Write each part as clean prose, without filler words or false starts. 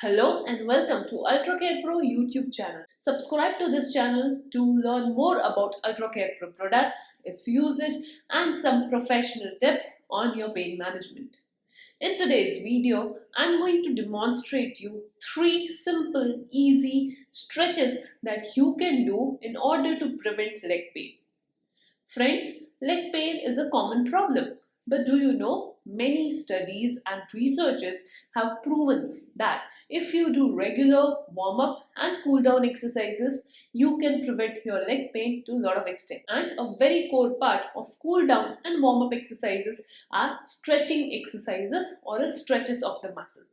Hello and welcome to UltraCare Pro YouTube channel. Subscribe to this channel to learn more about UltraCare Pro products, its usage and some professional tips on your pain management. In today's video, I'm going to demonstrate you 3 simple, easy stretches that you can do in order to prevent leg pain. Friends, leg pain is a common problem. But do you know, many studies and researches have proven that if you do regular warm-up and cool-down exercises, you can prevent your leg pain to a lot of extent. And a very core part of cool-down and warm-up exercises are stretching exercises or stretches of the muscle.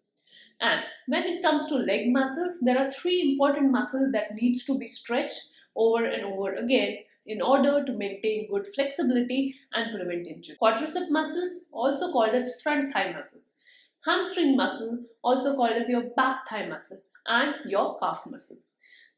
And when it comes to leg muscles, there are 3 important muscles that needs to be stretched over and over again in order to maintain good flexibility and prevent injury. Quadriceps muscles, also called as front thigh muscle. Hamstring muscle, also called as your back thigh muscle, and your calf muscle.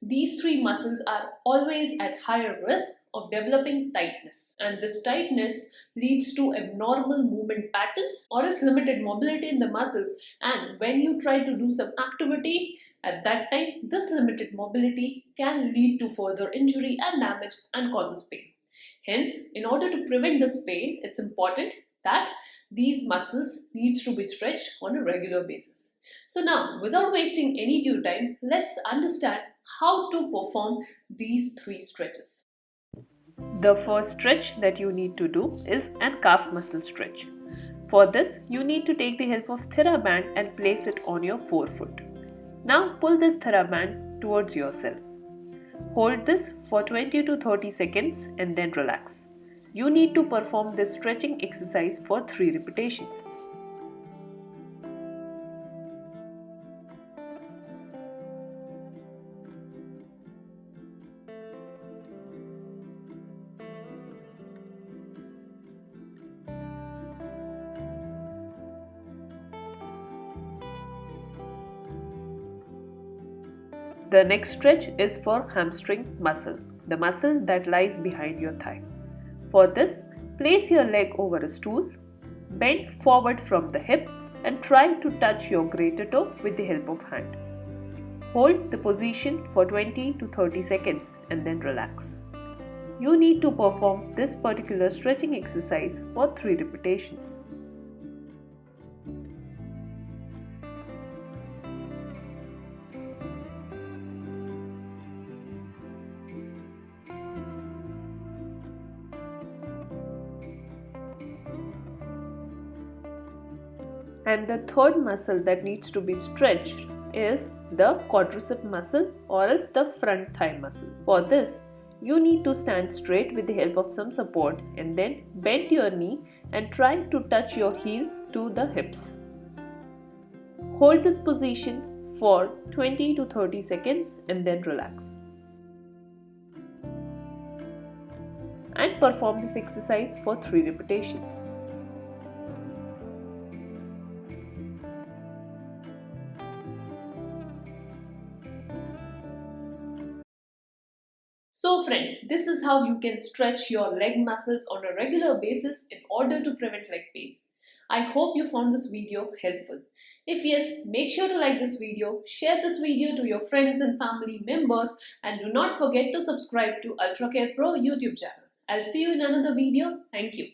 These 3 muscles are always at higher risk of developing tightness, and this tightness leads to abnormal movement patterns or else limited mobility in the muscles, and when you try to do some activity at that time, this limited mobility can lead to further injury and damage and causes pain. Hence, in order to prevent this pain, it's important that these muscles needs to be stretched on a regular basis. So now, without wasting any due time, let's understand how to perform these 3 stretches. The first stretch that you need to do is a calf muscle stretch. For this, you need to take the help of theraband and place it on your forefoot. Now pull this theraband towards yourself. Hold this for 20 to 30 seconds and then relax. You need to perform this stretching exercise for 3 repetitions. The next stretch is for hamstring muscle, the muscle that lies behind your thigh. For this, place your leg over a stool, bend forward from the hip and try to touch your greater toe with the help of hand. Hold the position for 20 to 30 seconds and then relax. You need to perform this particular stretching exercise for 3 repetitions. And the third muscle that needs to be stretched is the quadriceps muscle or else the front thigh muscle. For this, you need to stand straight with the help of some support and then bend your knee and try to touch your heel to the hips. Hold this position for 20 to 30 seconds and then relax. And perform this exercise for 3 repetitions. So friends, this is how you can stretch your leg muscles on a regular basis in order to prevent leg pain. I hope you found this video helpful. If yes, make sure to like this video, share this video to your friends and family members, and do not forget to subscribe to UltraCare Pro YouTube channel. I'll see you in another video. Thank you.